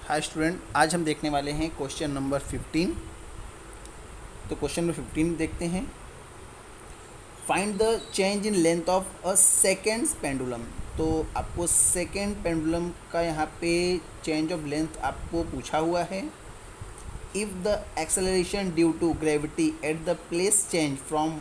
Hi student, आज हम देखने वाले हैं क्वेश्चन नंबर 15। तो क्वेश्चन नंबर 15 देखते हैं। Find the change in length of a second pendulum. तो आपको सेकेंड पेंडुलम का यहाँ पे चेंज ऑफ लेंथ आपको पूछा हुआ है। If the acceleration due to gravity at the place change from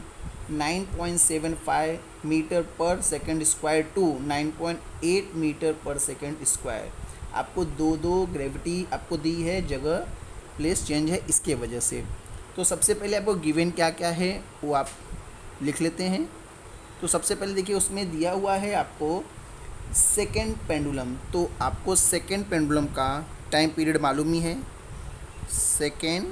9.75 metre per second square to 9.8 metre per second square. आपको दो ग्रेविटी आपको दी है, जगह प्लेस चेंज है इसके वजह से। तो सबसे पहले आपको गिवन क्या क्या है वो आप लिख लेते हैं। तो सबसे पहले देखिए, उसमें दिया हुआ है आपको सेकेंड पेंडुलम। तो आपको सेकेंड पेंडुलम का टाइम पीरियड मालूम ही है। सेकेंड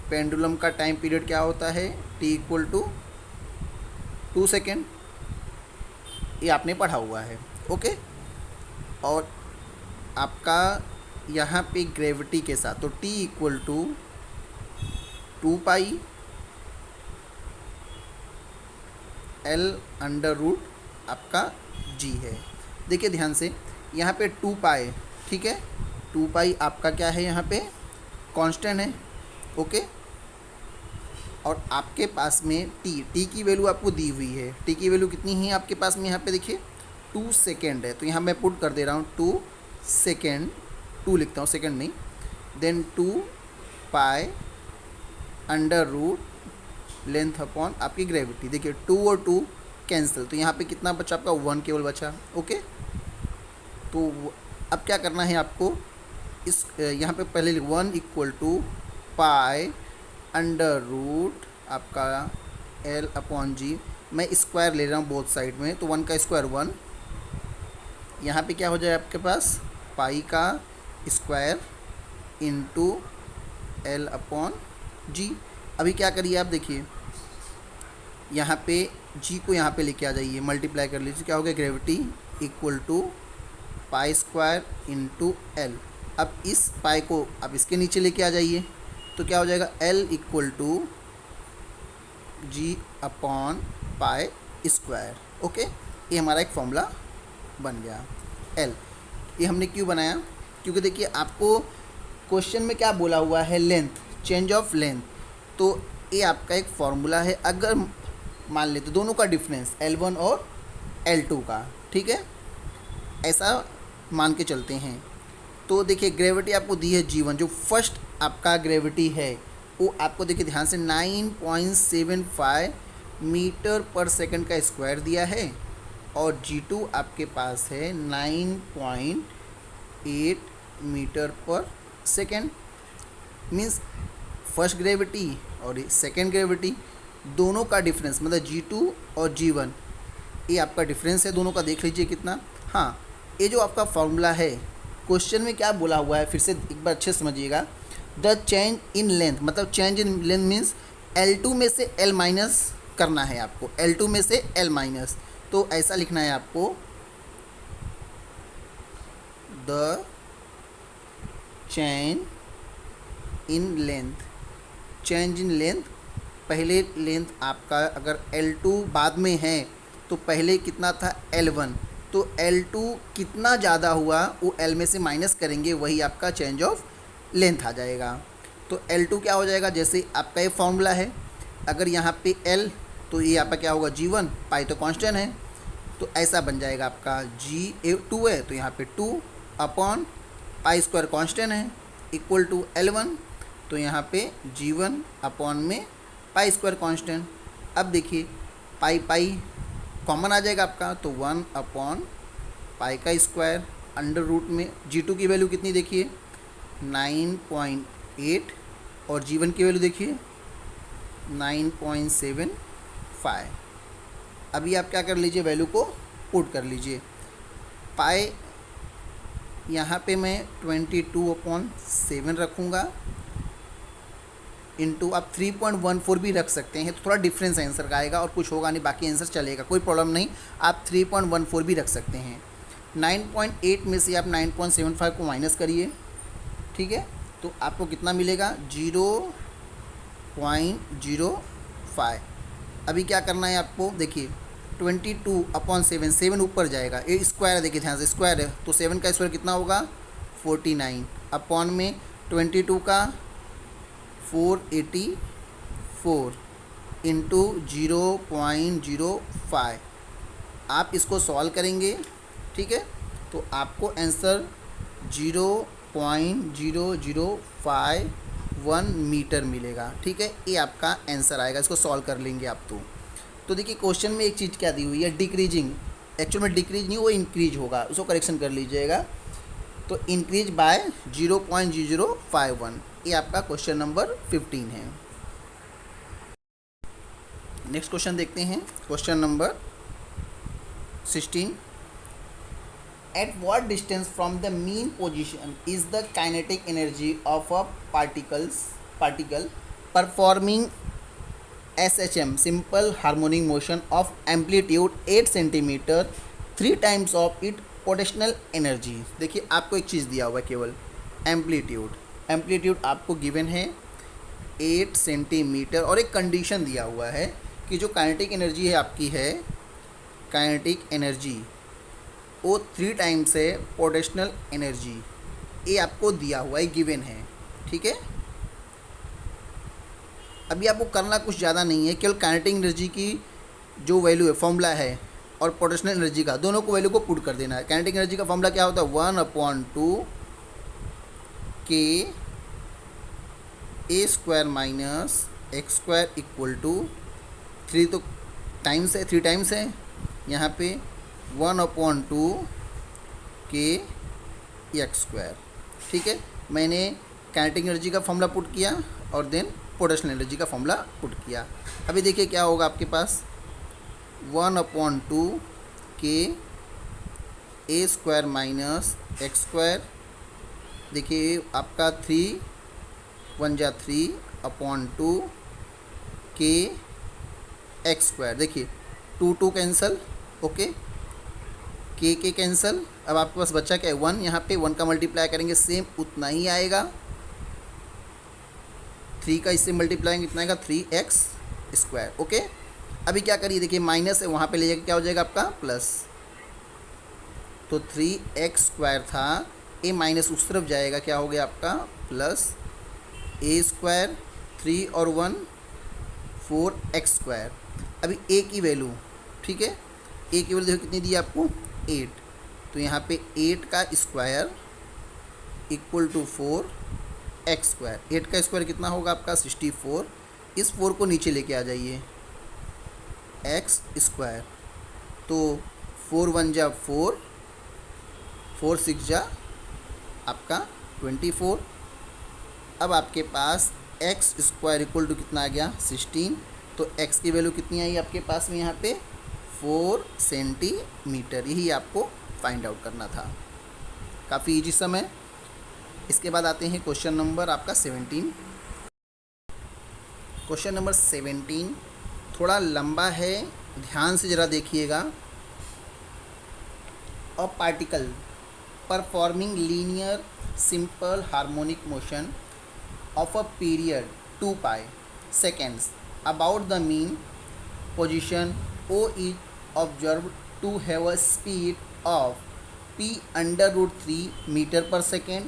पेंडुलम का टाइम पीरियड क्या होता है? T equal to 2 second. ये आपने पढ़ा हुआ है, ओके। और आपका यहाँ पे ग्रेविटी के साथ, तो T equal to 2 pi L under root आपका जी है। देखिए ध्यान से, यहाँ पे 2 पाई, ठीक है, 2 पाई आपका क्या है, यहाँ पे कांस्टेंट है, ओके। और आपके पास में टी की वैल्यू आपको दी हुई है। टी की वैल्यू कितनी है आपके पास में? यहाँ पे देखिए 2 सेकेंड है, तो यहाँ मैं पुट कर दे रहा हूँ 2 सेकेंड, 2 लिखता हूँ, सेकेंड नहीं। Then 2 pi under root length upon आपकी ग्रेविटी। देखिए 2 और 2 कैंसिल, तो यहाँ पे कितना बचा आपका? 1 केवल बचा, ओके। तो अब क्या करना है आपको? इस यहाँ पे पहले 1 equal to pi under root आपका एल अपॉन जी। मैं स्क्वायर ले रहा हूँ बोथ साइड में, तो 1 का स्क्वायर 1। यहाँ पे क्या हो जाए आपके पास? पाई का स्क्वायर इंटू एल अपॉन जी। अभी क्या करिए आप, देखिए यहाँ पे जी को यहाँ पे लेके आ जाइए, मल्टीप्लाई कर लीजिए। क्या हो गया? Gravity equal to pi square into L. अब इस पाई को आप इसके नीचे लेके आ जाइए, तो क्या हो जाएगा? L equal to g upon pi square, okay. ये हमारा एक फॉर्मूला बन गया एल। ये हमने क्यों बनाया? क्योंकि देखिए आपको क्वेश्चन में क्या बोला हुआ है? Length, change of length. तो ये आपका एक फॉर्मूला है। अगर मान लेते तो दोनों का डिफरेंस L1 और L2 का, ठीक है, ऐसा मान के चलते हैं। तो देखिए ग्रेविटी आपको दी है G1, जो फर्स्ट आपका ग्रेविटी है वो आपको देखिए ध्यान से 9.75 मीटर पर सेकंड का स्क्वायर दिया है, और G2 आपके पास है 9.8 मीटर पर सेकंड। मीन्स फर्स्ट ग्रेविटी और सेकंड ग्रेविटी दोनों का डिफरेंस, मतलब G2 और G1, ये आपका डिफरेंस है दोनों का। देख लीजिए कितना। हाँ, ये जो आपका फॉर्मूला है, क्वेश्चन में क्या बोला हुआ है फिर से एक बार अच्छे समझिएगा। द चेंज इन लेंथ, मतलब change in length means L2 में से L माइनस करना है आपको, L2 में से L माइनस। तो ऐसा लिखना है आपको, the change in length. Change in length, पहले लेंथ आपका अगर L2 बाद में है तो पहले कितना था? L1। तो L2 कितना ज़्यादा हुआ वो L में से माइनस करेंगे, वही आपका चेंज ऑफ लेंथ आ जाएगा। तो L2 क्या हो जाएगा? जैसे आपका ये फॉर्मूला है, अगर यहाँ पे L, तो ये आपका क्या होगा? G1, पाई तो कांस्टेंट है, तो ऐसा बन जाएगा आपका G2 है, तो यहाँ पे 2 अपॉन पाई स्क्वायर कांस्टेंट है इक्वल टू L1, तो यहाँ पे G1 अपॉन में पाई स्क्वायर कांस्टेंट। अब देखिए पाई पाई कॉमन आ जाएगा आपका, तो 1 अपॉन पाई का स्क्वायर अंडर रूट में G2 की वैल्यू कितनी देखिए? 9.8, और G1 की वैल्यू देखिए 9.75। अभी आप क्या कर लीजिए? वैल्यू को पुट कर लीजिए। पाई यहाँ पे मैं 22/7 रखूँगा, इंटू आप 3.14 भी रख सकते हैं, तो थोड़ा डिफरेंस आंसर का आएगा और कुछ होगा नहीं, बाकी आंसर चलेगा, कोई प्रॉब्लम नहीं। आप 3.14 भी रख सकते हैं। 9.8 में से आप 9.75 को माइनस करिए, ठीक है, तो आपको कितना मिलेगा? 0.05। अभी क्या करना है आपको? देखिए 22/7, 7 ऊपर जाएगा, ये स्क्वायर है, देखिए ध्यान से स्क्वायर है, तो 7 का स्क्वायर कितना होगा 49, अपॉन में 22 का 484 इंटू 0.05। आप इसको सॉल्व करेंगे, ठीक है, तो आपको आंसर 0.0051 मीटर मिलेगा, ठीक है, ये आपका आंसर आएगा। इसको सॉल्व कर लेंगे आप। तो देखिए क्वेश्चन में एक चीज़ क्या दी हुई है, डिक्रीजिंग, एक्चुअल में डिक्रीज नहीं, वो इंक्रीज होगा, उसको करेक्शन कर लीजिएगा। तो इंक्रीज बाय 0.0051, ये आपका क्वेश्चन नंबर 15 है। नेक्स्ट क्वेश्चन देखते हैं, question number 16। At what distance from the mean position is the kinetic energy of a particle performing SHM, simple harmonic motion of amplitude 8 centimetre 3 times of it potential energy. देखिए आपको एक चीज़ दिया हुआ है, केवल amplitude आपको गिवन है 8 centimetre, और एक कंडीशन दिया हुआ है कि जो काइनेटिक एनर्जी है आपकी है, काइनेटिक एनर्जी वो 3 टाइम्स है पोटेंशियल एनर्जी, ये आपको दिया हुआ है, गिवन है, ठीक है। अभी आपको करना कुछ ज़्यादा नहीं है, केवल काइनेटिक एनर्जी की जो वैल्यू है, फॉर्मूला है, और पोटेंशियल एनर्जी का, दोनों को वैल्यू को पुट कर देना है। काइनेटिक एनर्जी का फॉर्मूला क्या होता है 1/2 के a square minus x square equal to 3, तो टाइम्स है, 3 टाइम्स है, यहाँ पे 1/2 के एक्स स्क्वायर, ठीक है। मैंने काइनेटिक एनर्जी का फॉर्मूला पुट किया और देन पोटेंशियल एनर्जी का फॉर्मूला पुट किया। अभी देखिए क्या होगा आपके पास 1/2 के a square minus x square, देखिए आपका 3 1 जा 3/2 के एक्स स्क्वायर, देखिए 2 कैंसल, ओके, के कैंसल। अब आपके पास बच्चा क्या है 1, यहाँ पे 1 का मल्टीप्लाई करेंगे सेम उतना ही आएगा, 3 का इससे मल्टीप्लाई कितना आएगा 3x स्क्वायर, ओके। अभी क्या करिए, देखिए माइनस है, वहाँ पे ले जाके क्या हो जाएगा आपका प्लस, तो 3x स्क्वायर था, ए माइनस उस तरफ जाएगा, क्या हो गया आपका प्लस a स्क्वायर, 3 और 1 4x स्क्वायर। अभी a की वैल्यू, ठीक है, a की वैल्यू देखो कितनी दी आपको 8, तो यहाँ पे 8 का square equal to 4x square, 8 का स्क्वायर कितना होगा आपका 64, इस 4 को नीचे लेके आ जाइए x स्क्वायर, तो 4 1 जा 4, 4 6 जा आपका 24। अब आपके पास x स्क्वायर इक्वल टू कितना आ गया 16, तो x की वैल्यू कितनी आई आपके पास में यहाँ पे 4 सेंटीमीटर, यही आपको फाइंड आउट करना था। काफ़ी इजी समय। इसके बाद आते हैं क्वेश्चन नंबर आपका 17। क्वेश्चन नंबर 17 थोड़ा लंबा है, ध्यान से ज़रा देखिएगा। A particle performing linear simple harmonic motion of a period 2 pi seconds about the mean position O is observed to have a speed of p under root 3 meter per second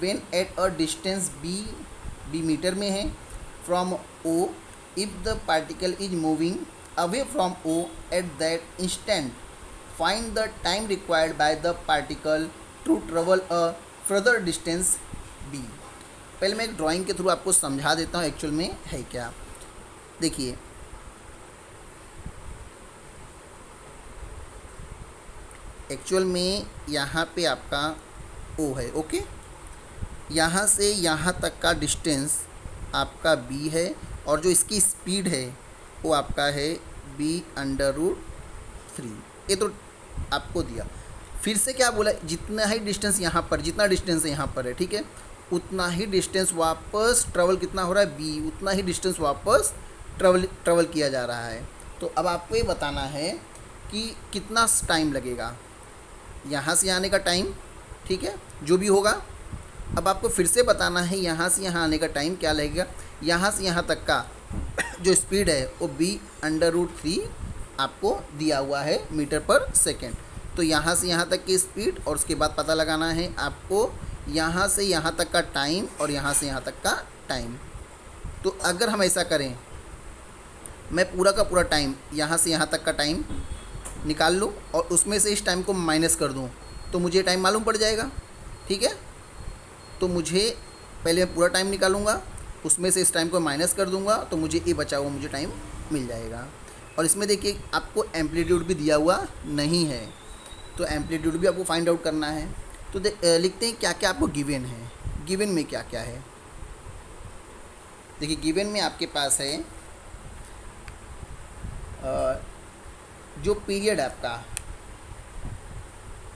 when at a distance b metre में है from O if the particle is moving away from O at that instant. Find the time required by the particle to travel a further distance b. पहले मैं एक drawing के through आपको समझा देता हूँ एक्चुअल में है क्या। देखिए एक्चुअल में यहाँ पे आपका O है, ओके, यहाँ से यहाँ तक का डिस्टेंस आपका b है, और जो इसकी स्पीड है वो आपका है b/√3। ये तो आपको दिया। फिर से क्या बोला, जितना ही डिस्टेंस यहाँ पर, जितना डिस्टेंस यहाँ पर है, ठीक है, उतना ही डिस्टेंस वापस ट्रेवल कितना हो रहा है b, उतना ही डिस्टेंस वापस ट्रेवल किया जा रहा है। तो अब आपको ये बताना है कि कितना टाइम लगेगा यहाँ से आने का टाइम, ठीक है, जो भी होगा। अब आपको फिर से बताना है यहाँ से यहाँ आने का टाइम क्या लगेगा। यहाँ से यहाँ तक का जो स्पीड है वो b/√3 आपको दिया हुआ है मीटर पर सेकेंड। तो यहाँ से यहाँ तक की स्पीड और उसके बाद पता लगाना है आपको यहाँ से यहाँ तक का टाइम और यहाँ से यहाँ तक का टाइम। तो अगर हम ऐसा करें, मैं पूरा का पूरा टाइम यहाँ से यहाँ तक का टाइम निकाल लूँ और उसमें से इस टाइम को माइनस कर दूँ तो मुझे टाइम मालूम पड़ जाएगा। ठीक है, तो मुझे पहले मैं पूरा टाइम निकालूंगा, उसमें से इस टाइम को माइनस कर दूंगा तो मुझे ये बचा हुआ मुझे टाइम मिल जाएगा। और इसमें देखिए आपको एम्पलीट्यूड भी दिया हुआ नहीं है, तो एम्पलीट्यूड भी आपको फाइंड आउट करना है। तो लिखते हैं क्या क्या आपको गिवन है। गिवन में क्या क्या है, देखिए गिवन में आपके पास है जो पीरियड आपका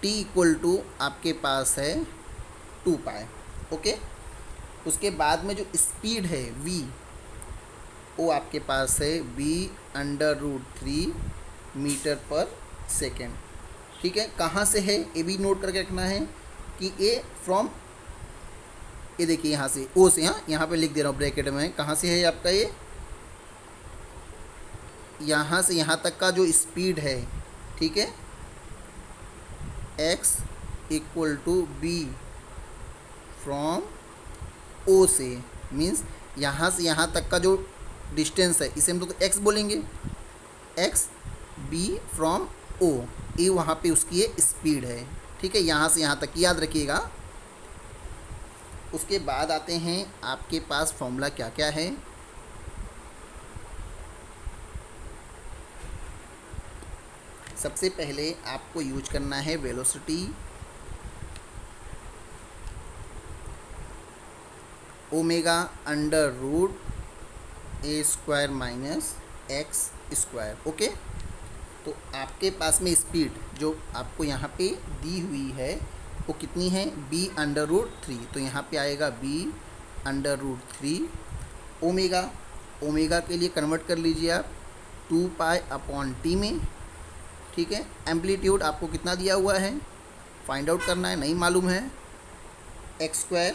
t इक्वल टू आपके पास है 2 पाई। ओके, उसके बाद में जो स्पीड है v वो आपके पास है v/√3 मीटर पर सेकेंड। ठीक है, कहाँ से है ये भी नोट करके रखना है कि ए फ्रॉम, ये देखिए यहाँ से ओ से, यहाँ पे लिख दे रहा हूँ ब्रैकेट में, कहाँ से है आपका ये, यहाँ से यहाँ तक का जो स्पीड है। ठीक है, x equal to B from O से, मीन्स यहाँ से यहाँ तक का जो डिस्टेंस है इसे हम तो x बोलेंगे, x b फ्रॉम ओ, ए वहाँ पे उसकी ये स्पीड है। ठीक है, यहाँ से यहाँ तक याद रखिएगा। उसके बाद आते हैं आपके पास फॉर्मूला क्या क्या है। सबसे पहले आपको यूज करना है velocity omega √a² minus x square. Okay, तो आपके पास में स्पीड जो आपको यहाँ पे दी हुई है वो कितनी है, b/√3, तो यहाँ पे आएगा b/√3 ओमेगा। ओमेगा के लिए कन्वर्ट कर लीजिए आप 2π/t में। ठीक है, एम्पलीट्यूड आपको कितना दिया हुआ है फाइंड आउट करना है, नहीं मालूम है, x²।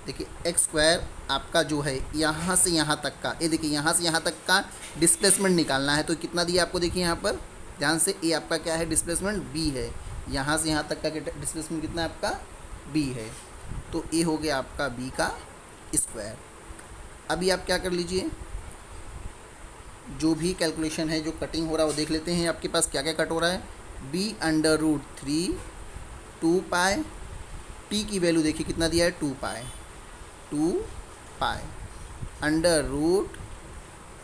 देखिए x² आपका जो है यहाँ से यहाँ तक का, ये देखिए यहाँ से यहाँ तक का डिस्प्लेसमेंट निकालना है। तो कितना दिया आपको, देखिए यहाँ पर ध्यान से, ये आपका क्या है डिस्प्लेसमेंट b है, यहाँ से यहाँ तक का डिस्प्लेसमेंट कितना है आपका b है, तो ये हो गया आपका b का स्क्वायर। अभी आप क्या कर लीजिए, जो भी कैलकुलेशन है, जो कटिंग हो रहा है वो देख लेते हैं आपके पास क्या क्या कट हो रहा है। b/√3 2 पाई, t की वैल्यू देखिए कितना दिया है 2 पाई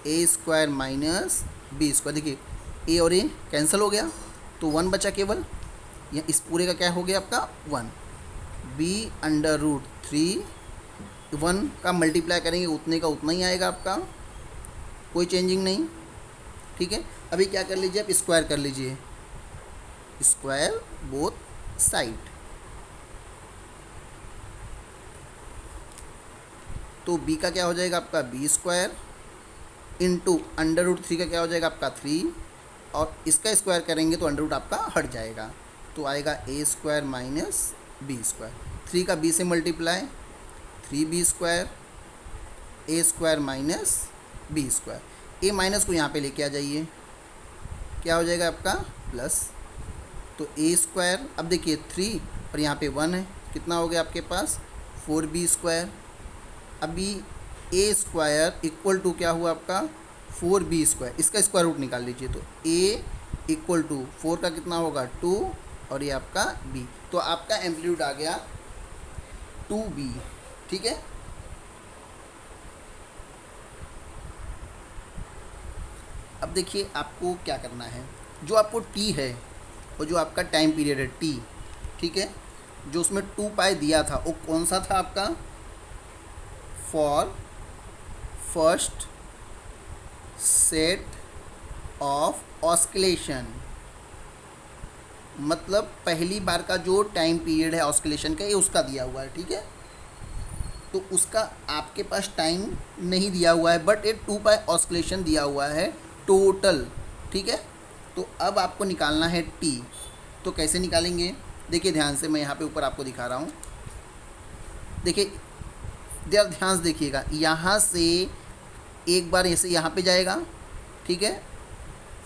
√a² माइनस b²। देखिए a और a कैंसिल हो गया तो 1 बचा केवल, या इस पूरे का क्या हो गया आपका 1। b/√3 1 का मल्टीप्लाई करेंगे उतने का उतना ही आएगा आपका, कोई चेंजिंग नहीं। ठीक है, अभी क्या कर लीजिए आप स्क्वायर कर लीजिए, स्क्वायर बोथ साइड, तो b का क्या हो जाएगा आपका b² इंटू √3 का क्या हो जाएगा आपका 3, और इसका स्क्वायर करेंगे तो अंडर रूट आपका हट जाएगा, तो आएगा a² माइनस b²। 3 का b से multiply 3b², a² minus b²। a minus को यहाँ पे लेके आ जाइए, क्या हो जाएगा आपका प्लस, तो a², अब देखिए 3 और यहाँ पे 1 है, कितना हो गया आपके पास 4b²। अभी a² इक्वल टू क्या हुआ आपका 4b², इसका स्क्वायर रूट निकाल लीजिए, तो a इक्वल टू 4 का कितना होगा 2 और ये आपका b, तो आपका एम्पलीट्यूड आ गया 2b। ठीक है, अब देखिए आपको क्या करना है, जो आपको t है और जो आपका टाइम पीरियड है t, ठीक है, जो उसमें 2 पाई दिया था वो कौन सा था आपका, for first set of oscillation, मतलब पहली बार का जो टाइम पीरियड है ऑस्किलेशन का ये उसका दिया हुआ है। ठीक है, तो उसका आपके पास टाइम नहीं दिया हुआ है, बट ये 2 पाई ऑस्किलेशन दिया हुआ है टोटल। ठीक है, तो अब आपको निकालना है t, तो कैसे निकालेंगे, देखिए ध्यान से, मैं यहाँ पे ऊपर आपको दिखा रहा हूँ, देखिए ध्यान से देखिएगा, यहाँ से एक बार ऐसे यहाँ पे जाएगा, ठीक है,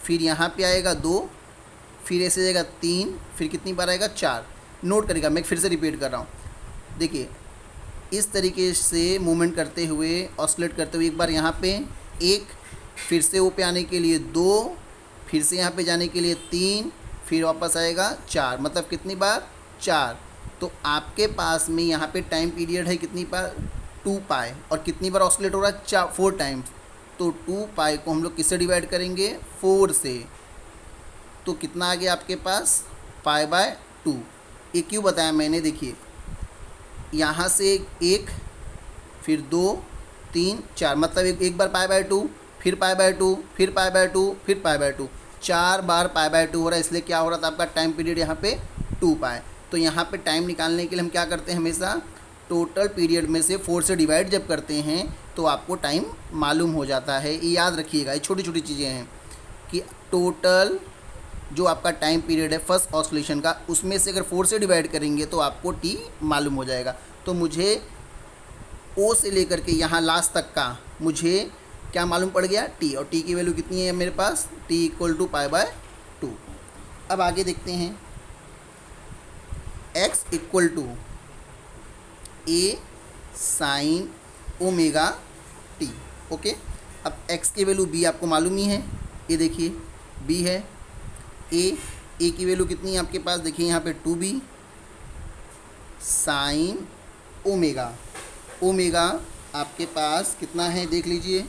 फिर यहाँ पे आएगा 2, फिर ऐसे जाएगा 3, फिर कितनी बार आएगा 4। नोट करेगा, मैं फिर से रिपीट कर रहा हूँ। देखिए इस तरीके से मूवमेंट करते हुए, ऑसिलेट करते हुए, एक बार यहाँ पे 1, फिर से वो पे आने के लिए 2, फिर से यहाँ पे जाने के लिए 3, फिर वापस आएगा 4। मतलब कितनी बार? 4। तो आपके पास में यहाँ पे टाइम पीरियड है कितनी बार? 2 पाई। और कितनी बार ऑसिलेट हो रहा है? 4 टाइम्स। तो 2 पाई को हम लोग किससे डिवाइड करेंगे? 4 से। तो कितना आ गया आपके पास? π/2। ये क्यों बताया मैंने? देखिए यहाँ से 1, फिर 2, 3, 4, मतलब एक बार π/2, फिर π/2, फिर π/2, फिर π/2, 4 बार π/2 हो रहा है। इसलिए क्या हो रहा था आपका टाइम पीरियड यहाँ पे? 2 पाई। तो यहाँ पे टाइम निकालने के लिए हम क्या करते हैं? हमेशा टोटल पीरियड में से 4 से डिवाइड जब करते हैं तो आपको टाइम मालूम हो जाता है। ये याद रखिएगा, ये छोटी छोटी चीज़ें हैं कि टोटल जो आपका टाइम पीरियड है फर्स्ट ऑसिलेशन का, उसमें से अगर 4 से डिवाइड करेंगे तो आपको टी मालूम हो जाएगा। तो मुझे ओ से लेकर के यहाँ लास्ट तक का मुझे क्या मालूम पड़ गया? टी। और टी की वैल्यू कितनी है मेरे पास? T equal to π/2। अब आगे देखते हैं, x equal to A sine omega T. Okay, अब x की वैल्यू b आपको मालूम ही है, ये देखिए b है। a की वैल्यू कितनी है आपके पास? देखिए यहाँ पे 2b साइन ओमेगा। ओमेगा आपके पास कितना है देख लीजिए,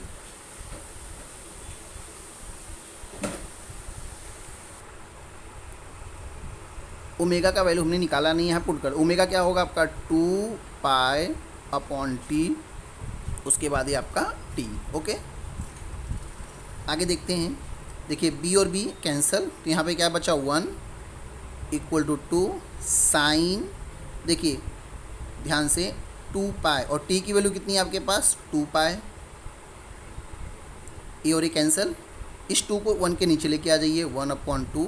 ओमेगा का वैल्यू हमने निकाला नहीं, यहाँ पुट कर। ओमेगा क्या होगा आपका? 2 π/t, उसके बाद ये आपका t। ओके, आगे देखते हैं। देखिए b और b कैंसल, तो यहाँ पे क्या बचा? 1 इक्वल टू 2 साइन, देखिए ध्यान से 2 पाई। और t की वैल्यू कितनी है आपके पास? 2 पाई। ए और ए कैंसल, इस 2 को 1 के नीचे लेके आ जाइए, 1/2।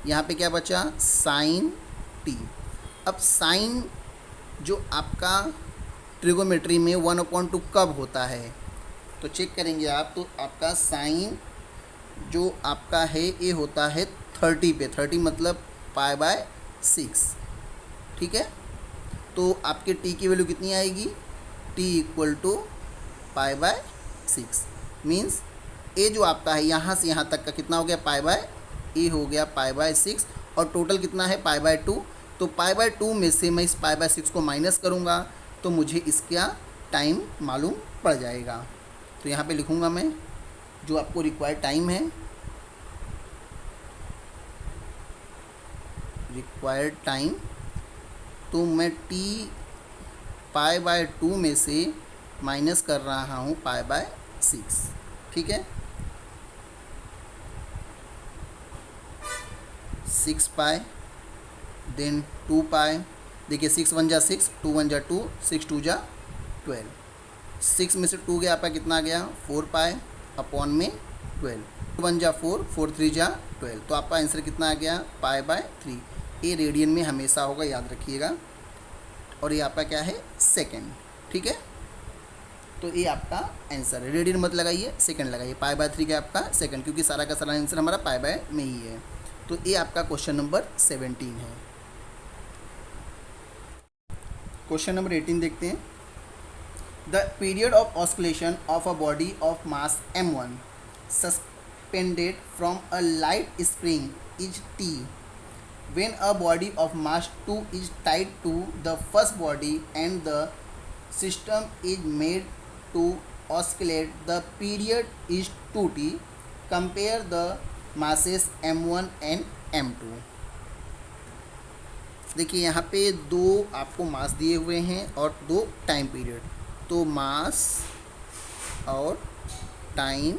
यहाँ पे क्या बचा? Sign t। अब साइन जो आपका ट्रिगोमेट्री में 1/2 कब होता है तो चेक करेंगे आप, तो आपका साइन जो आपका है ये होता है 30 पे। 30 मतलब π/6, ठीक है। तो आपके t की वैल्यू कितनी आएगी? t equal to π/6। मीन्स ए जो आपका है यहाँ से यहाँ तक का कितना हो गया? ए हो गया π/6। और टोटल कितना है? π/2। तो π/2 में से मैं इस π/6 को माइनस करूँगा तो मुझे इसका टाइम मालूम पड़ जाएगा। तो यहाँ पे लिखूँगा मैं जो आपको रिक्वायर्ड टाइम है, रिक्वायर्ड टाइम, तो मैं t π/2 में से माइनस कर रहा हूँ π/6, ठीक है। 6 पाई, देन 2 पाई। देखिए 6 1 जा 6, 2 1 जा 2, 6 2 जा 12। 6 में से 2 गया आपका कितना गया? 4 पाई अपॉन में 12। 1 जा 4, 4 3 जा 12। तो आपका आंसर कितना आ गया? π/3। ये रेडियन में हमेशा होगा, याद रखिएगा। और ये आपका क्या है? सेकेंड, ठीक है। तो ये आपका आंसर है। रेडियन मत लगाइए, सेकंड लगाइए। π/3 का आपका सेकंड, क्योंकि सारा का सारा आंसर हमारा π/, में ही है। तो ये आपका क्वेश्चन नंबर 17 है। क्वेश्चन नंबर 18 देखते हैं। The period of oscillation of a body of mass m1 suspended from a light spring is t when a body of mass 2 is tied to the first body and the system is made to oscillate. The period is 2t. Compare the masses m1 and m2. देखिए यहाँ पे दो आपको मास दिए हुए हैं और दो टाइम पीरियड। तो मास और टाइम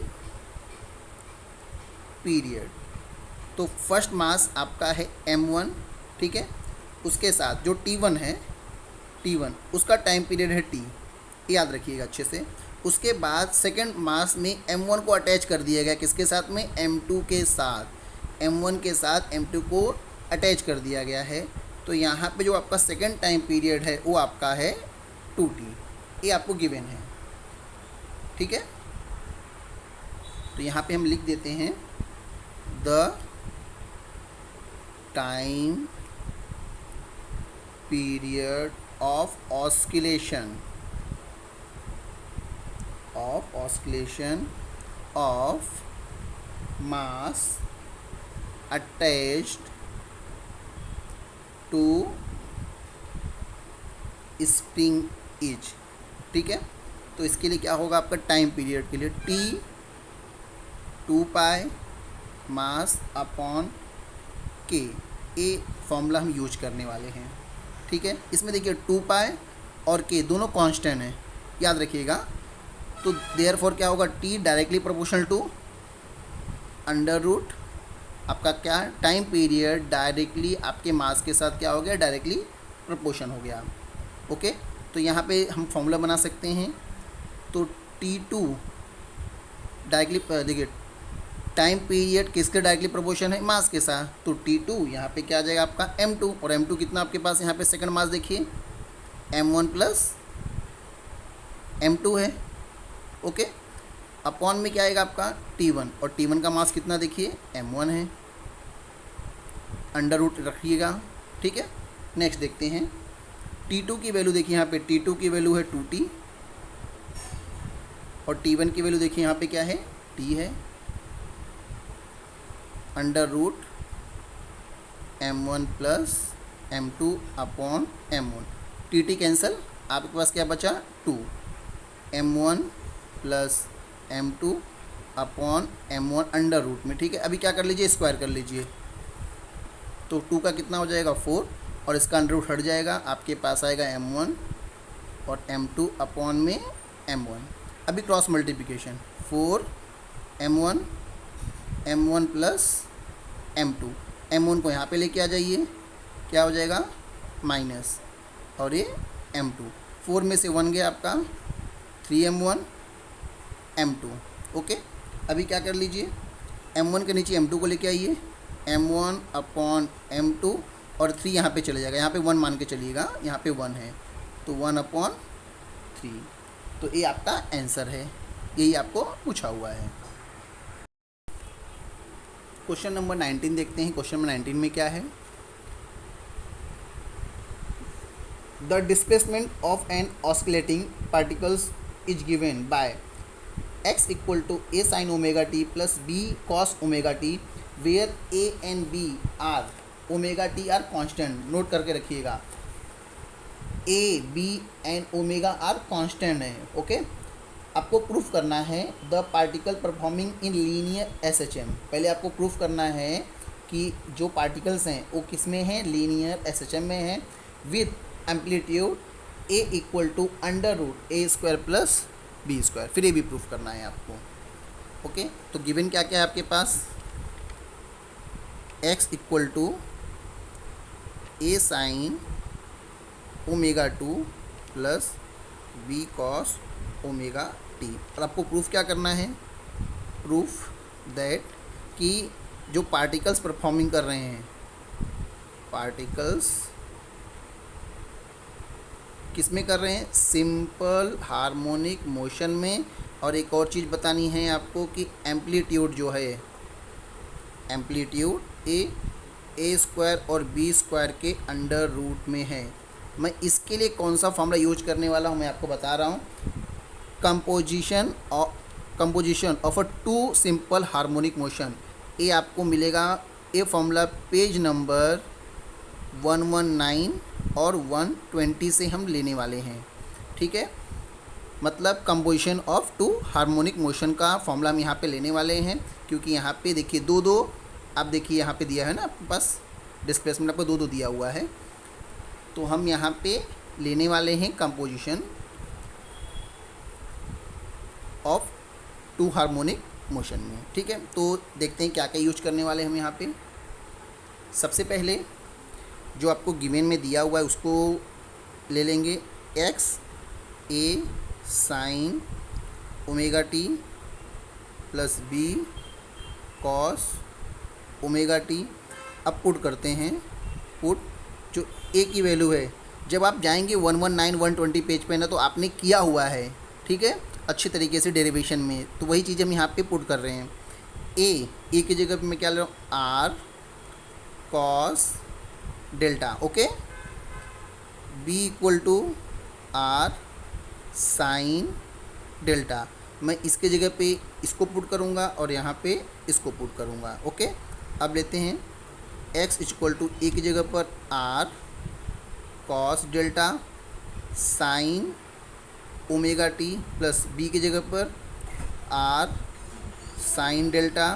पीरियड, तो फर्स्ट मास आपका है m1, ठीक है। उसके साथ जो t1 है, t1 उसका टाइम पीरियड है t, याद रखिएगा अच्छे से। उसके बाद सेकंड मास में m1 को अटैच कर दिया गया, किसके साथ में? m2 के साथ। m1 के साथ m2 को अटैच कर दिया गया है। तो यहाँ पे जो आपका सेकंड टाइम पीरियड है वो आपका है 2t, ये आपको गिवन है, ठीक है। तो यहाँ पे हम लिख देते हैं the time period of oscillation of mass attached to spring is. ठीक है, तो इसके लिए क्या होगा आपका टाइम पीरियड के लिए टी 2 पाई मास अपॉन के, ए फॉर्मूला हम यूज करने वाले हैं। ठीक है, इसमें देखिए 2 पाई और के दोनों कांस्टेंट हैं, याद रखिएगा। तो देयरफॉर क्या होगा, T directly proportional to under root आपका क्या टाइम पीरियड डायरेक्टली आपके मास के साथ क्या हो गया, डायरेक्टली प्रोपोर्शन हो गया। ओके, तो यहाँ पे हम फॉर्मूला बना सकते हैं। तो T2 डायरेक्टली देखिए टाइम पीरियड किसके डायरेक्टली प्रोपोर्शन है, मास के साथ। तो T2 यहाँ पे क्या आ जाएगा आपका M2, और M2 कितना आपके पास यहाँ पे सेकंड मास देखिए M1 प्लस M2 है। ओके, अपॉन में क्या आएगा आपका T1, और T1 का मास कितना देखिए M1 है, अंडर रूट रखिएगा। ठीक है, नेक्स्ट देखते हैं T2 की वैल्यू देखिए, यहाँ पे T2 की वैल्यू है 2T, और T1 की वैल्यू देखिए यहाँ पे क्या है, T है, under root M1 plus M2 upon M1। TT cancel, आपके पास क्या बचा 2, M1 plus M2 upon M1 under root में। ठीक है, अभी क्या कर लीजिए, स्क्वायर कर लीजिए। तो 2 का कितना हो जाएगा 4, और इसका अंडर रूट हट जाएगा, आपके पास आएगा M1 और M2 अपॉन में M1। अभी cross multiplication 4 M1 plus M2, M1 को यहाँ पे लेके आ जाइए, क्या हो जाएगा माइनस, और ये M2, 4 में से 1 गया आपका 3M1 M2। ओके, अभी क्या कर लीजिए, M1 के नीचे M2 को लेके आइए, M1 अपॉन M2, और 3 यहाँ पे चले जाएगा, यहाँ पे 1 मान के चलिएगा, यहाँ पे 1 है, तो 1 अपॉन 3। तो ये आपका आंसर है, यही आपको पूछा हुआ है। क्वेश्चन नंबर 19 देखते हैं। क्वेश्चन नंबर 19 में क्या है, the displacement of an oscillating particles is given by x equal to a sin omega T plus b cos omega T, where a and b are omega T are constant. Note करके रखिएगा, a b and omega are constant है। Okay, आपको proof करना है the particle performing in linear SHM। पहले आपको proof करना है कि जो पार्टिकल्स हैं वो किस में हैं, लीनियर SHM में हैं, with amplitude a equal to under root a square plus b square. फिर ये भी प्रूफ करना है आपको। ओके, तो गिवन क्या क्या है आपके पास, x equal to a sine omega 2 plus b cos omega T. और आपको प्रूफ क्या करना है, प्रूफ दैट कि जो पार्टिकल्स परफॉर्मिंग कर रहे हैं, पार्टिकल्स किस में कर रहे हैं, सिंपल हार्मोनिक मोशन में। और एक और चीज़ बतानी है आपको कि एम्पलीट्यूड जो है, एम्पलीट्यूड ए स्क्वायर और बी स्क्वायर के अंडर रूट में है। मैं इसके लिए कौन सा फॉर्मूला यूज करने वाला हूँ मैं आपको बता रहा हूँ, composition of a 2 simple harmonic motion. ये आपको मिलेगा, ये फॉर्मूला पेज नंबर 119 और 120 से हम लेने वाले हैं। ठीक है, मतलब कंपोजिशन ऑफ 2 हार्मोनिक मोशन का फॉर्मूला हम यहाँ पे लेने वाले हैं, क्योंकि यहाँ पे देखिए 2 आप देखिए यहाँ पे दिया है ना आपके पास, डिस्प्लेसमेंट आपको 2 दिया हुआ है। तो हम यहाँ पे लेने वाले हैं कंपोजिशन ऑफ 2 हार्मोनिक मोशन में। ठीक है, तो देखते हैं क्या क्या यूज करने वाले हम यहाँ पे। सबसे पहले जो आपको गिवन में दिया हुआ है उसको ले लेंगे, x a sine omega T plus b cos omega T. अब पुट करते हैं, पुट जो a की वैल्यू है, जब आप जाएंगे 119 120 पेज पे ना, तो आपने किया हुआ है, ठीक है, अच्छे तरीके से डेरिवेशन में, तो वही चीज़ हम यहाँ पे पुट कर रहे हैं। ए की जगह पे मैं क्या ले रहा हूँ, R cos delta, okay. B equal to R sine delta, मैं इसके जगह पे इसको पुट करूँगा और यहाँ पे इसको पुट करूँगा, ओके। अब लेते हैं एक्स इक्वल टू ए की जगह पर R cos delta sine omega T plus B की जगह पर R sine delta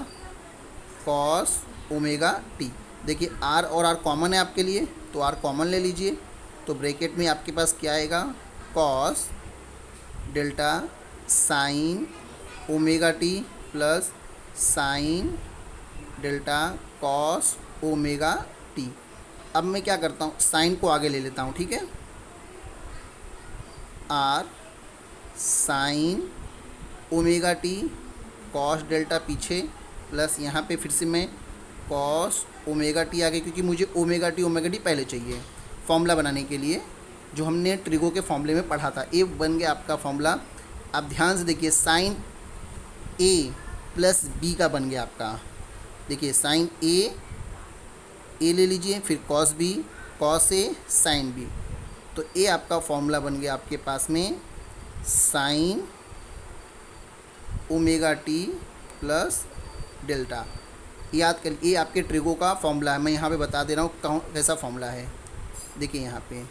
cos omega T. देखिए आर और आर कॉमन है आपके लिए, तो आर कॉमन ले लीजिए, तो ब्रैकेट में आपके पास क्या आएगा, cos delta sine omega T plus sign delta cos omega T. अब मैं क्या करता हूँ, साइन को आगे ले लेता हूँ, ठीक है। R sine omega T cos delta पीछे प्लस यहाँ पे फिर से मैं कॉस ओमेगा टी आगे, क्योंकि मुझे ओमेगा टी पहले चाहिए फॉर्मूला बनाने के लिए, जो हमने ट्रिगो के फॉर्मूले में पढ़ा था। ये बन गया आपका फॉर्मूला। आप ध्यान से देखिए, साइन ए प्लस बी का बन गया आपका। देखिए साइन ए ले लीजिए, फिर cos B, cos A sine B, तो ए आपका फॉर्मूला बन गया आपके पास में sign omega T plus delta. याद कर, ये आपके ट्रिगो का फॉर्मूला है, मैं यहाँ पे बता दे रहा हूँ कैसा फॉर्मूला है। देखिए यहाँ पे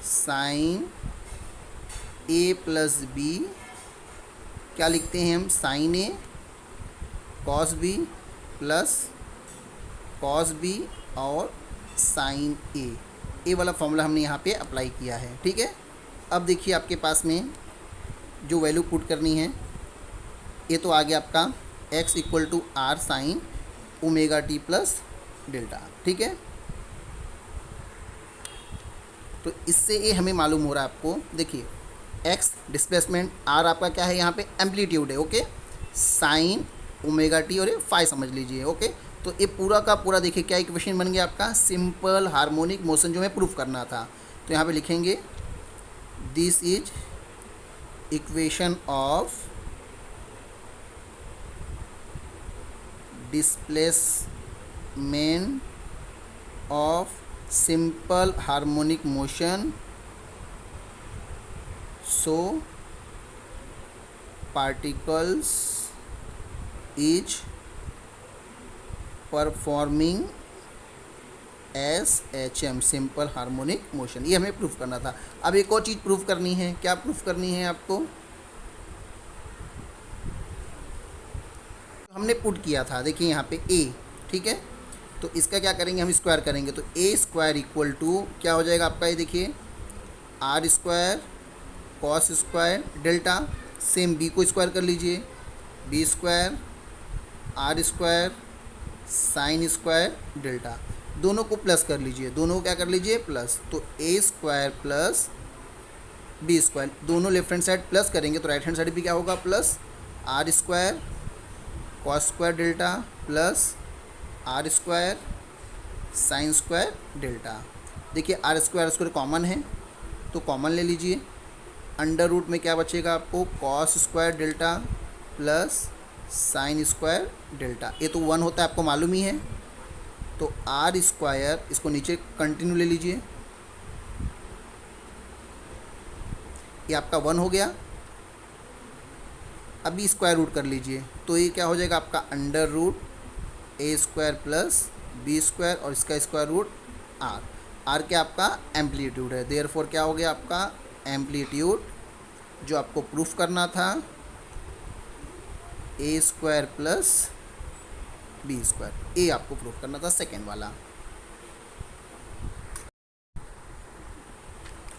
साइन ए प्लस बी, क्या लिखते हैं हम, sine A cos B plus cos B और साइन ए वाला फॉर्मूला हमने यहाँ पे अप्लाई किया है, ठीक है। अब देखिए आपके पास में जो वैल्यू पुट करनी है, ये तो आ गया आपका x equal to R sine omega T plus delta, ठीक है। तो इससे ये हमें मालूम हो रहा है आपको, देखिए x डिस्प्लेसमेंट, r आपका क्या है यहाँ पे, एम्पलीट्यूड है, ओके। साइन ओमेगा टी और ये फाई समझ लीजिए, ओके। तो ये पूरा का पूरा देखिए क्या इक्वेशन बन गया आपका, सिंपल हार्मोनिक मोशन जो हमें प्रूफ करना था। तो यहाँ पे लिखेंगे this is equation of displacement of simple harmonic motion, so particles is performing SHM simple harmonic motion. ये हमें प्रूफ करना था। अब एक और चीज़ प्रूफ करनी है, क्या प्रूफ करनी है आपको, हमने पुट किया था, देखिए यहाँ पे A, ठीक है। तो इसका क्या करेंगे, हम स्क्वायर करेंगे, तो A स्क्वायर इक्वल टू क्या हो जाएगा आपका, ये देखिए R square cos square delta, same B को स्क्वायर कर लीजिए, B square R square sine square delta, दोनों को प्लस कर लीजिए, दोनों को क्या कर लीजिए प्लस, तो A square plus B square, दोनों लेफ्ट हैंड साइड प्लस करेंगे तो राइट हैंड साइड भी क्या होगा plus, R square cos square delta plus R square sine square delta. देखिए आर स्क्वायर कॉमन है तो कॉमन ले लीजिए, अंडर रूट में क्या बचेगा आपको, cos square delta plus sign square delta, ये तो 1 होता है आपको मालूम ही है। तो आर स्क्वायर, इसको नीचे कंटिन्यू ले लीजिए, ये आपका 1 हो गया। अभी स्क्वायर रूट कर लीजिए, तो ये क्या हो जाएगा आपका अंडर रूट ए स्क्वायर प्लस बी स्क्वायर और इसका स्क्वायर रूट आर। आर क्या आपका एम्पलीट्यूड है, देयरफॉर क्या हो गया आपका एम्पलीट्यूड, जो आपको प्रूफ करना था ए स्क्वायर प्लस बी स्क्वायर, ए आपको प्रूफ करना था सेकेंड वाला।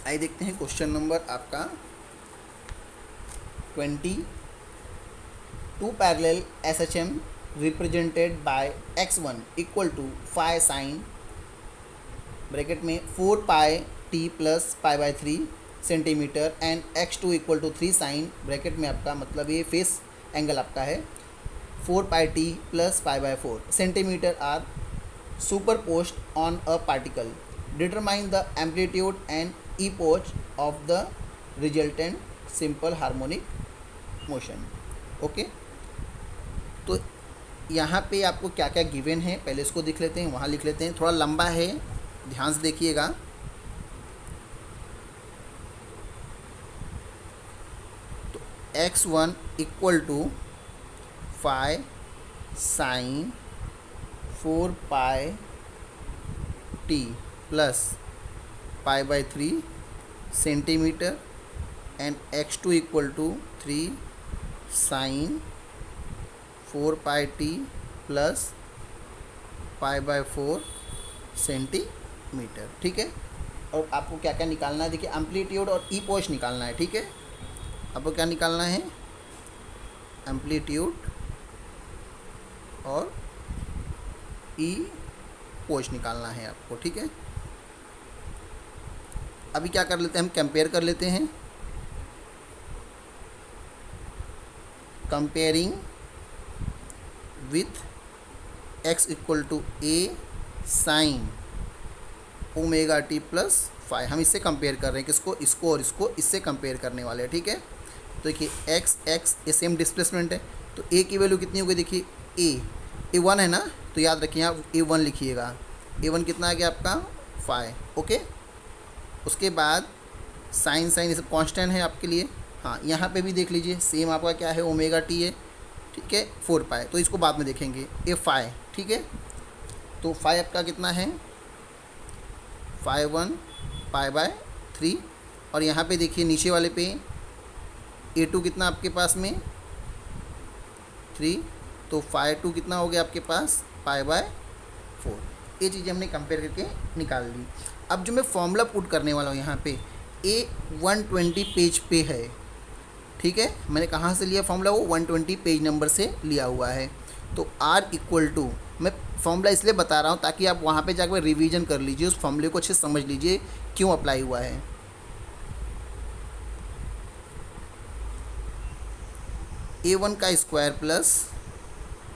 आइए देखते हैं क्वेश्चन नंबर आपका 20। Two parallel SHM represented by x1 equal to phi sine bracket में 4 pi t plus pi by 3 centimetre and x2 equal to 3 sine bracket में आपका मतलब ये फेस एंगल आपका है 4 pi t plus pi by 4 centimetre are superposed on a particle, determine the amplitude and epoch of the resultant simple harmonic motion, okay. तो यहाँ पे आपको क्या क्या गिवन है पहले इसको देख लेते हैं, वहाँ लिख लेते हैं। थोड़ा लंबा है, ध्यान से देखिएगा। तो x1 equal to 5 sine 4 pi t plus π/3 centimetre and x2 equal to 3 sine 4 pi t plus π/4 centimetre. ठीक है, और आपको क्या क्या निकालना है, देखिए एम्पलीट्यूड और ई पोस्ट निकालना है। ठीक है, आपको क्या निकालना है, एम्पलीट्यूड और ई पोस्ट निकालना है आपको। ठीक है, अभी क्या कर लेते हैं, हम कंपेयर कर लेते हैं। Comparing with x equal to a sine omega T plus 5, हम इससे कंपेयर कर रहे हैं किसको, इसको और इसको, इससे कंपेयर करने वाले हैं। ठीक है, तो देखिए x ये सेम डिस्प्लेसमेंट है, तो a की वैल्यू कितनी हो गई, देखिए a 1 है ना, तो याद रखिए आप a1 लिखिएगा। a1 कितना आ गया आपका 5। ओके, उसके बाद साइन ये सब कांस्टेंट है आपके लिए। हाँ, यहाँ पे भी देख लीजिए सेम आपका क्या है, ओमेगा टी है। ठीक है, 4 पाई, तो इसको बाद में देखेंगे। ये 5, ठीक है, तो 5 आपका कितना है 5/1 π/3। और यहाँ पे देखिए नीचे वाले पे a2 कितना आपके पास में 3, तो 5/2 कितना हो गया आपके पास π/4। ये चीज़ें हमने कंपेयर करके निकाल ली। अब जो मैं फॉर्मूला पुट करने वाला हूँ यहाँ पे A120 पेज पे है। ठीक है, मैंने कहाँ से लिया फॉर्मूला, वो 120 पेज नंबर से लिया हुआ है। तो R इक्वल टू, मैं फॉर्मूला इसलिए बता रहा हूँ ताकि आप वहाँ पे जाकर रिवीजन कर लीजिए, उस फॉर्मूले को अच्छे से समझ लीजिए क्यों अप्लाई हुआ है। A1 का स्क्वायर प्लस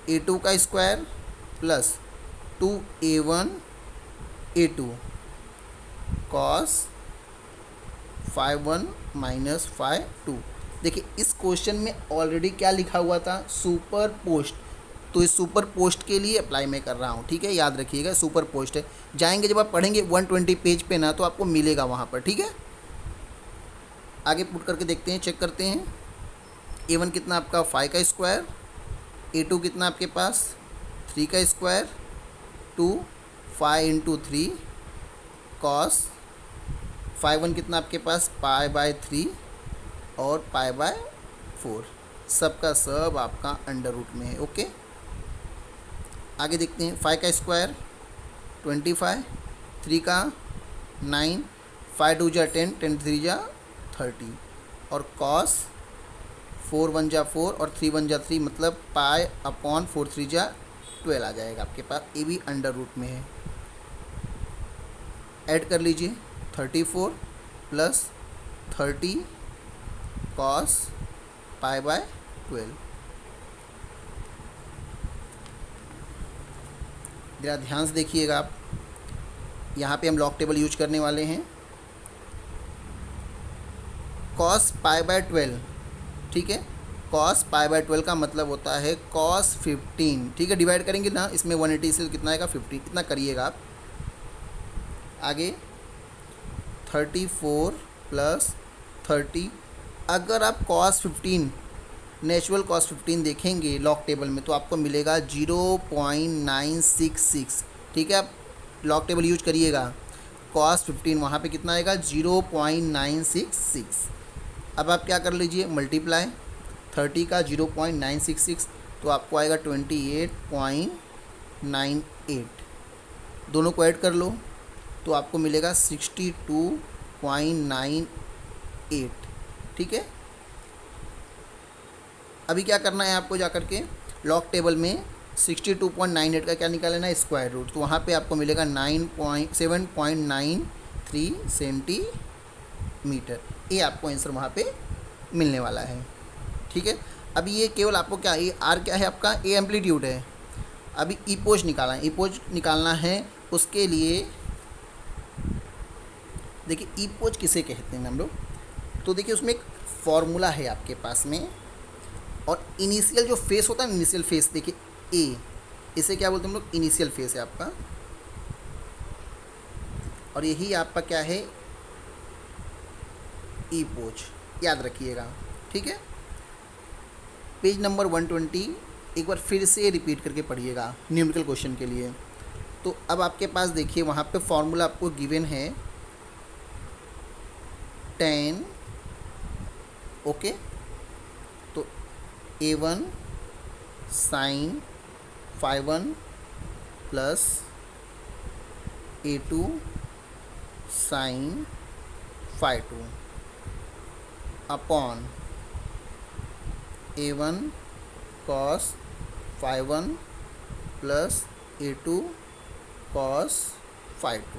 A2 का square plus 2A1 A2 cos 5/1 minus 5/2। देखिए इस क्वेश्चन में ऑलरेडी क्या लिखा हुआ था, सुपर पोस्ट, तो इस सुपर पोस्ट के लिए अप्लाई मैं कर रहा हूँ। ठीक है, याद रखिएगा सुपर पोस्ट है। जाएंगे जब आप पढ़ेंगे 120 पेज पे ना, तो आपको मिलेगा वहाँ पर। ठीक है, आगे पुट करके देखते हैं, चेक करते हैं। A1 कितना आपका 5 का स्क्वायर, A2 कितना आपके पास 3 का स्क्वायर, 2 5 × 3 कॉस 5/1 कितना आपके पास π/3 और π/4, सबका सब आपका अंडर रूट में है। ओके, आगे देखते हैं। 5 का स्क्वायर 25, 3 का 9, 5 2 जा 10, 10 3 जा 30, और कॉस 4 1 जा 4 और 3 1 जा 3, मतलब π/4 3 जा 12 आ जाएगा आपके पास। ये भी अंडर रूट में है। ऐड कर लीजिए 34 प्लस 30 कॉस π/12। ज़रा ध्यान से देखिएगा आप, यहाँ पे हम लॉग टेबल यूज करने वाले हैं। कॉस π/12, ठीक है, कॉस π/12 का मतलब होता है कॉस 15। ठीक है, डिवाइड करेंगे ना, इसमें 180 से कितना आएगा 15, इतना करिएगा आप। आगे 34 प्लस 30, अगर आप कॉस 15 नेचुरल कॉस 15 देखेंगे लॉग टेबल में, तो आपको मिलेगा 0.966। ठीक है, आप लॉग टेबल यूज करिएगा। कॉस 15 वहाँ पे कितना आएगा 0.966। अब आप क्या कर लीजिए, मल्टीप्लाई 30 का 0.966, तो आपको आएगा 28.98। दोनों को ऐड कर लो तो आपको मिलेगा 62.98। ठीक है, अभी क्या करना है आपको, जा करके लॉग टेबल में 62.98 का क्या निकालना है, स्क्वायर रूट, तो वहाँ पे आपको मिलेगा 7.93 सेंटीमीटर। ये आपको आंसर वहाँ पे मिलने वाला है। ठीक है, अभी ये केवल आपको क्या, ये आर क्या है आपका, ए एम्पलीट्यूड है। अभी ई पोज निकालना है, ई पोज निकालना है, उसके लिए देखिए ई पोज किसे कहते हैं हम लोग, तो देखिए उसमें एक फॉर्मूला है आपके पास में, और इनिशियल जो फेस होता है, इनिशियल फेस देखिए ए, इसे क्या बोलते हैं हम लोग, इनिशियल फेस है आपका, और यही आपका क्या है, ईपोच, याद रखिएगा। ठीक है, पेज नंबर 120 एक बार फिर से रिपीट करके पढ़िएगा न्यूमेरिकल क्वेश्चन के लिए। तो अब आपके पास देखिए वहाँ पे फॉर्मूला आपको गिवन है 10, ओके। तो A1 sine phi1 plus A2 sine phi2 upon A1 cos phi1 plus A2 cos phi2।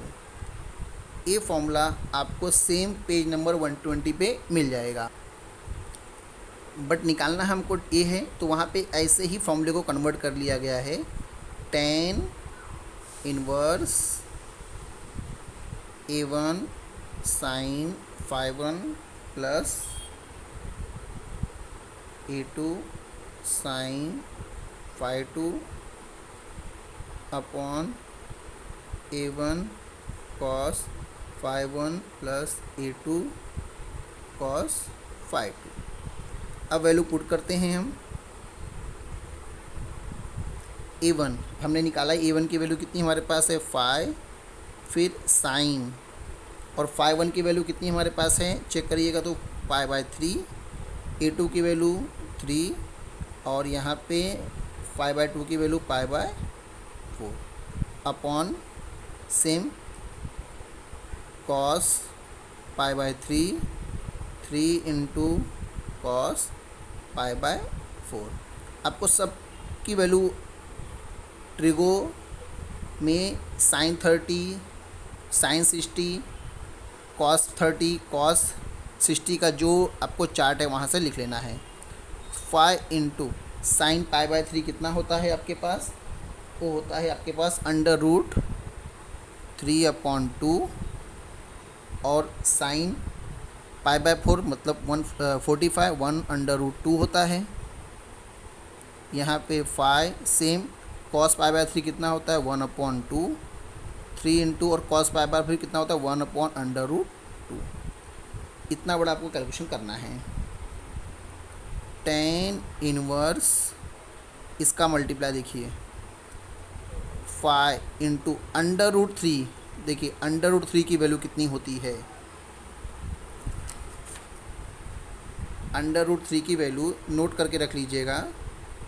ये फॉर्मूला आपको सेम पेज नंबर 120 पे मिल जाएगा, बट निकालना हमको ये है, तो वहाँ पे ऐसे ही फॉर्मूले को कन्वर्ट कर लिया गया है। tan inverse A1 sine phi1 plus A2 sine phi2 upon A1 cos phi1 plus A2 cos phi2। अब वैल्यू पुट करते हैं हम। A1 हमने निकाला, A1 की वैल्यू कितनी हमारे पास है, फाई, फिर साइन, और phi1 की वैल्यू कितनी हमारे पास है, चेक करिएगा तो π/3, A2 की वैल्यू 3, और यहाँ पे π/2 की value π/4 upon same cos π/3, 3 into cos π/4। आपको सब की वैल्यू ट्रिगो में साइन 30, साइन 60, कॉस 30, कॉस 60 का जो आपको चार्ट है वहाँ से लिख लेना है। 5 इंटू साइन π/3 कितना होता है आपके पास, वो होता है आपके पास √3/2, और साइन π/4 मतलब 145, 1/2 होता है। यहाँ पे 5 सेम, cos π/3 कितना होता है, 1/2, 3 इंटू, और cos π/4 कितना होता है, 1/√2। इतना बड़ा आपको कैलकुलेशन करना है। tan इनवर्स इसका मल्टीप्लाई देखिए, 5 इंटू √3, देखिए √3 की वैल्यू कितनी होती है, √3 की वैल्यू नोट करके रख लीजिएगा,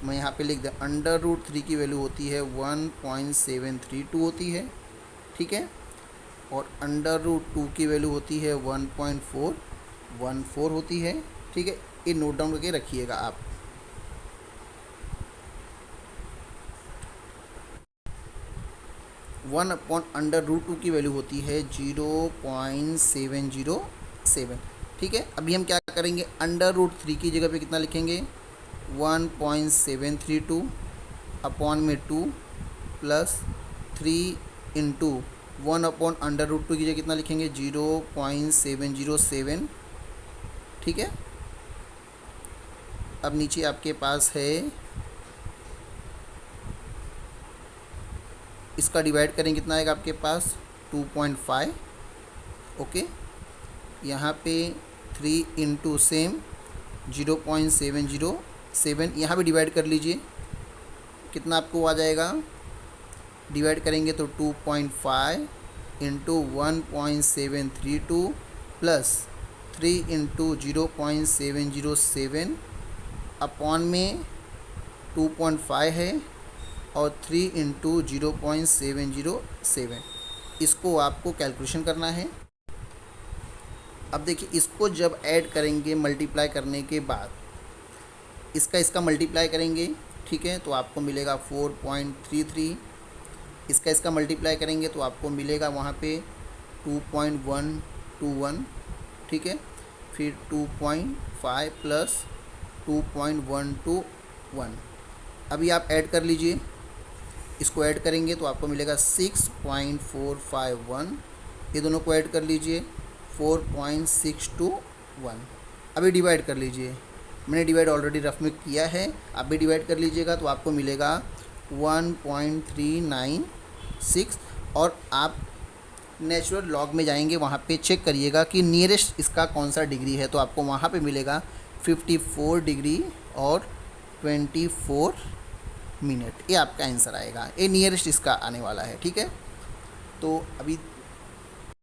मैं यहाँ पे लिख दूँ, √3 की वैल्यू होती है 1.732 होती है, ठीक है, और √2 की वैल्यू होती है 1.414 होती है, ठीक है। ये नोट डाउन करके रखिएगा आप। √2 की वैल्यू होती है 0.707, ठीक है। अभी हम क्या करेंगे, √3 की जगह पे कितना लिखेंगे, 1.732 अपॉन में 2 प्लस 3 इंटू 1/√2 की जगह कितना लिखेंगे, 0.707, ठीक है। अब नीचे आपके पास है, इसका डिवाइड करें कितना आएगा आपके पास, 2.5, ओके। यहाँ पे 3 इंटू सेम 0.707, यहाँ पे डिवाइड कर लीजिए, कितना आपको आ जाएगा, डिवाइड करेंगे तो 2.5 इंटू 1.732 प्लस 3 इंटू 0.707 अपॉन में 2.5 है, और 3 इंटू 0.707, इसको आपको कैलकुलेशन करना है। अब देखिए इसको जब ऐड करेंगे मल्टीप्लाई करने के बाद, इसका मल्टीप्लाई करेंगे, ठीक है, तो आपको मिलेगा 4.33, इसका मल्टीप्लाई करेंगे तो आपको मिलेगा वहाँ पे 2.121, ठीक है, फिर 2.5 प्लस 2.121। अभी आप ऐड कर लीजिए, इसको ऐड करेंगे तो आपको मिलेगा 6.451, ये दोनों को ऐड कर लीजिए 4.621। अभी डिवाइड कर लीजिए, मैंने डिवाइड ऑलरेडी रफ में किया है, आप भी डिवाइड कर लीजिएगा तो आपको मिलेगा 1.396 और आप नेचुरल लॉग में जाएंगे, वहाँ पे चेक करिएगा कि नियरेस्ट इसका कौन सा डिग्री है, तो आपको वहाँ पे मिलेगा 54 डिग्री और 24 मिनट। ये आपका आंसर आएगा, ये नियरेस्ट इसका आने वाला है। ठीक है, तो अभी